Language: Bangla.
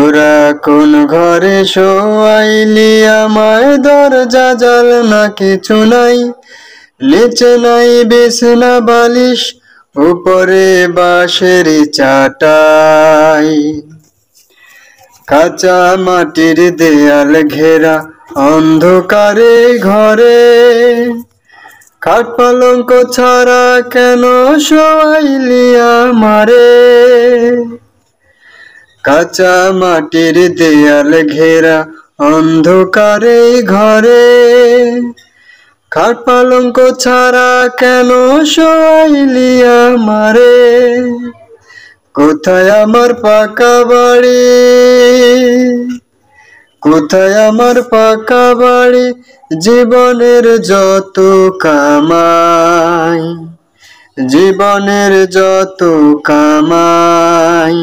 তোরা কোন ঘরে শোয়াইলি আমায়, দরজা জানলা কিছু নাই, নিচে নাই বিছানা বালিশ, উপরে বাঁশের চাটাই। কাঁচা মাটির দেয়াল ঘেরা অন্ধকারে ঘরে, খাট পালঙ্ক ছাড়া কেন শোয়াইলি আমারে। কাঁচা মাটির দেয়াল ঘেরা অন্ধকারে ঘরে, খাট পালঙ্ক ছাড়া কেন শোয়াইলি আমারে। কোথায় আমার পাকা বাড়ি, কোথায় আমার পাকা বাড়ি, জীবনের যত কামাই, জীবনের যত কামাই।